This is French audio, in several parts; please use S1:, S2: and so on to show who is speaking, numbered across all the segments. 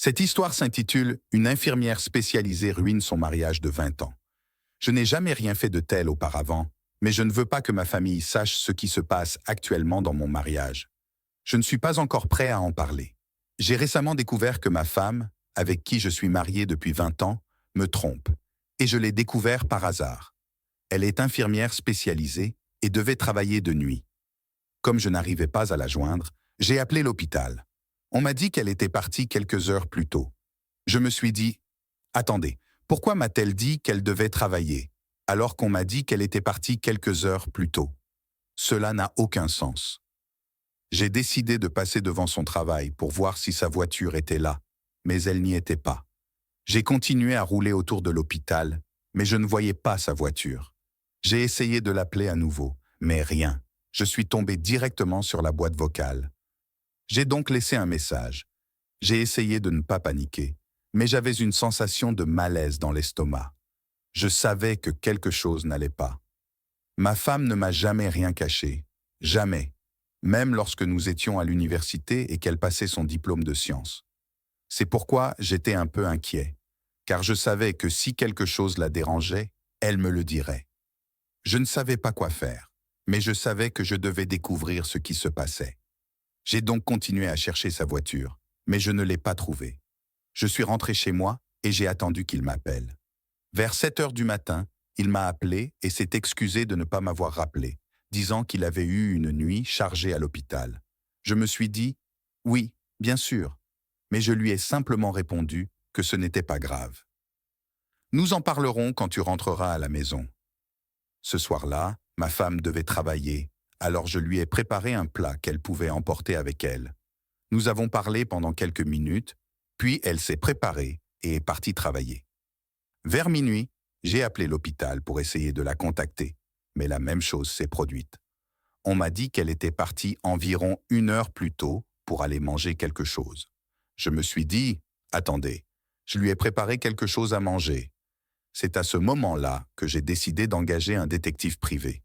S1: Cette histoire s'intitule « Une infirmière spécialisée ruine son mariage de 20 ans ». Je n'ai jamais rien fait de tel auparavant, mais je ne veux pas que ma famille sache ce qui se passe actuellement dans mon mariage. Je ne suis pas encore prêt à en parler. J'ai récemment découvert que ma femme, avec qui je suis marié depuis 20 ans, me trompe, et je l'ai découvert par hasard. Elle est infirmière spécialisée et devait travailler de nuit. Comme je n'arrivais pas à la joindre, j'ai appelé l'hôpital. On m'a dit qu'elle était partie quelques heures plus tôt. Je me suis dit, attendez, pourquoi m'a-t-elle dit qu'elle devait travailler, alors qu'on m'a dit qu'elle était partie quelques heures plus tôt? Cela n'a aucun sens. J'ai décidé de passer devant son travail pour voir si sa voiture était là, mais elle n'y était pas. J'ai continué à rouler autour de l'hôpital, mais je ne voyais pas sa voiture. J'ai essayé de l'appeler à nouveau, mais rien. Je suis tombé directement sur la boîte vocale. J'ai donc laissé un message. J'ai essayé de ne pas paniquer, mais j'avais une sensation de malaise dans l'estomac. Je savais que quelque chose n'allait pas. Ma femme ne m'a jamais rien caché. Jamais. Même lorsque nous étions à l'université et qu'elle passait son diplôme de sciences. C'est pourquoi j'étais un peu inquiet, car je savais que si quelque chose la dérangeait, elle me le dirait. Je ne savais pas quoi faire, mais je savais que je devais découvrir ce qui se passait. J'ai donc continué à chercher sa voiture, mais je ne l'ai pas trouvée. Je suis rentré chez moi et j'ai attendu qu'il m'appelle. Vers 7 heures du matin, il m'a appelé et s'est excusé de ne pas m'avoir rappelé, disant qu'il avait eu une nuit chargée à l'hôpital. Je me suis dit, oui, bien sûr, mais je lui ai simplement répondu que ce n'était pas grave. Nous en parlerons quand tu rentreras à la maison. Ce soir-là, ma femme devait travailler, alors je lui ai préparé un plat qu'elle pouvait emporter avec elle. Nous avons parlé pendant quelques minutes, puis elle s'est préparée et est partie travailler. Vers minuit, j'ai appelé l'hôpital pour essayer de la contacter, mais la même chose s'est produite. On m'a dit qu'elle était partie environ 1 heure plus tôt pour aller manger quelque chose. Je me suis dit, attendez, je lui ai préparé quelque chose à manger. C'est à ce moment-là que j'ai décidé d'engager un détective privé.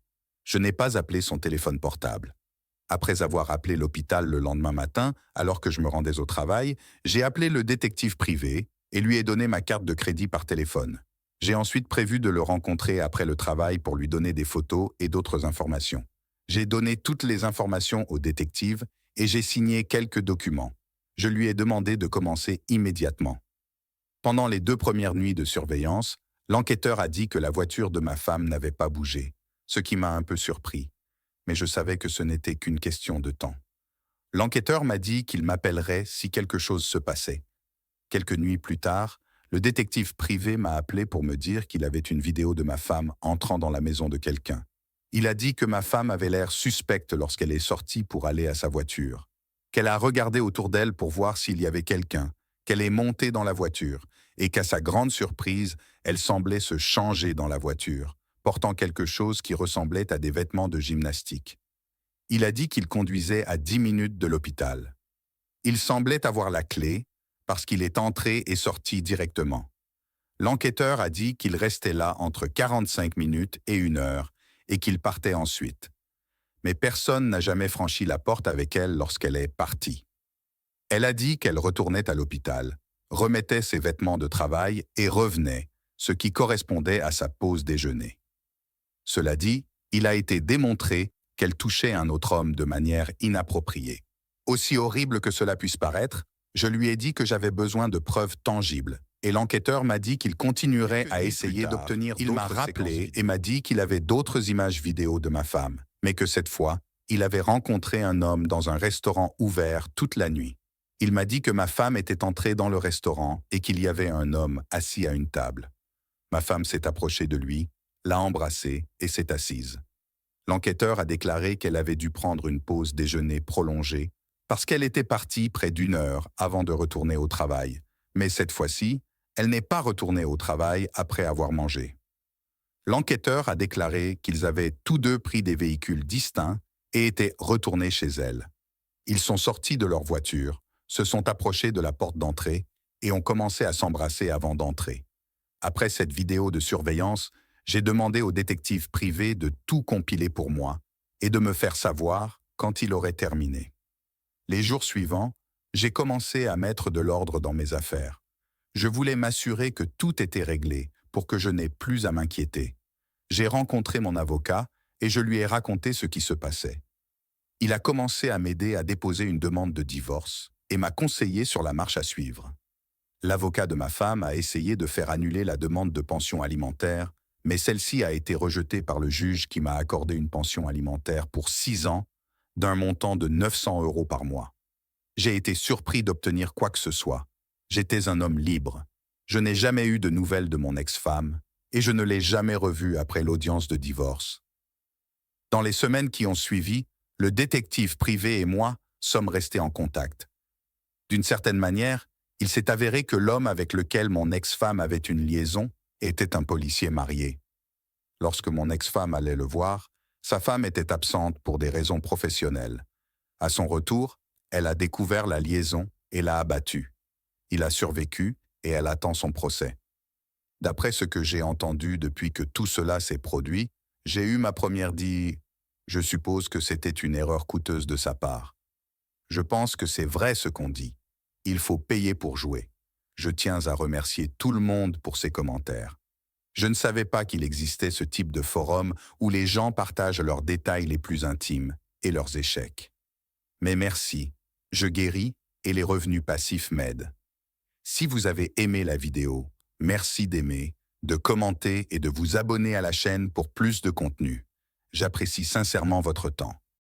S1: Je n'ai pas appelé son téléphone portable. Après avoir appelé l'hôpital le lendemain matin, alors que je me rendais au travail, j'ai appelé le détective privé et lui ai donné ma carte de crédit par téléphone. J'ai ensuite prévu de le rencontrer après le travail pour lui donner des photos et d'autres informations. J'ai donné toutes les informations au détective et j'ai signé quelques documents. Je lui ai demandé de commencer immédiatement. Pendant les 2 premières nuits de surveillance, l'enquêteur a dit que la voiture de ma femme n'avait pas bougé, ce qui m'a un peu surpris. Mais je savais que ce n'était qu'une question de temps. L'enquêteur m'a dit qu'il m'appellerait si quelque chose se passait. Quelques nuits plus tard, le détective privé m'a appelé pour me dire qu'il avait une vidéo de ma femme entrant dans la maison de quelqu'un. Il a dit que ma femme avait l'air suspecte lorsqu'elle est sortie pour aller à sa voiture, qu'elle a regardé autour d'elle pour voir s'il y avait quelqu'un, qu'elle est montée dans la voiture et qu'à sa grande surprise, elle semblait se changer dans la voiture, portant quelque chose qui ressemblait à des vêtements de gymnastique. Il a dit qu'il conduisait à 10 minutes de l'hôpital. Il semblait avoir la clé parce qu'il est entré et sorti directement. L'enquêteur a dit qu'il restait là entre 45 minutes et 1 heure et qu'il partait ensuite. Mais personne n'a jamais franchi la porte avec elle lorsqu'elle est partie. Elle a dit qu'elle retournait à l'hôpital, remettait ses vêtements de travail et revenait, ce qui correspondait à sa pause déjeuner. Cela dit, il a été démontré qu'elle touchait un autre homme de manière inappropriée. Aussi horrible que cela puisse paraître, je lui ai dit que j'avais besoin de preuves tangibles, et l'enquêteur m'a dit qu'il continuerait à essayer d'obtenir d'autres. Il m'a rappelé et m'a dit qu'il avait d'autres images vidéo de ma femme, mais que cette fois, il avait rencontré un homme dans un restaurant ouvert toute la nuit. Il m'a dit que ma femme était entrée dans le restaurant et qu'il y avait un homme assis à une table. Ma femme s'est approchée de lui, l'a embrassé et s'est assise. L'enquêteur a déclaré qu'elle avait dû prendre une pause déjeuner prolongée parce qu'elle était partie près d'1 heure avant de retourner au travail. Mais cette fois-ci, elle n'est pas retournée au travail après avoir mangé. L'enquêteur a déclaré qu'ils avaient tous deux pris des véhicules distincts et étaient retournés chez elle. Ils sont sortis de leur voiture, se sont approchés de la porte d'entrée et ont commencé à s'embrasser avant d'entrer. Après cette vidéo de surveillance, j'ai demandé au détective privé de tout compiler pour moi et de me faire savoir quand il aurait terminé. Les jours suivants, J'ai commencé à mettre de l'ordre dans mes affaires. Je voulais m'assurer que tout était réglé pour que je n'ai plus à m'inquiéter. J'ai rencontré mon avocat et je lui ai raconté ce qui se passait. Il a commencé à m'aider à déposer une demande de divorce et m'a conseillé sur la marche à suivre. L'avocat de ma femme a essayé de faire annuler la demande de pension alimentaire, mais celle-ci a été rejetée par le juge qui m'a accordé une pension alimentaire pour 6 ans, d'un montant de 900 € par mois. J'ai été surpris d'obtenir quoi que ce soit. J'étais un homme libre. Je n'ai jamais eu de nouvelles de mon ex-femme et je ne l'ai jamais revue après l'audience de divorce. Dans les semaines qui ont suivi, le détective privé et moi sommes restés en contact. D'une certaine manière, il s'est avéré que l'homme avec lequel mon ex-femme avait une liaison était un policier marié. Lorsque mon ex-femme allait le voir, sa femme était absente pour des raisons professionnelles. À son retour, elle a découvert la liaison et l'a abattu. Il a survécu et elle attend son procès. D'après ce que j'ai entendu depuis que tout cela s'est produit, j'ai eu ma première dit « Je suppose que c'était une erreur coûteuse de sa part ». Je pense que c'est vrai ce qu'on dit. Il faut payer pour jouer. Je tiens à remercier tout le monde pour ses commentaires. Je ne savais pas qu'il existait ce type de forum où les gens partagent leurs détails les plus intimes et leurs échecs. Mais merci, je guéris et les revenus passifs m'aident. Si vous avez aimé la vidéo, merci d'aimer, de commenter et de vous abonner à la chaîne pour plus de contenu. J'apprécie sincèrement votre temps.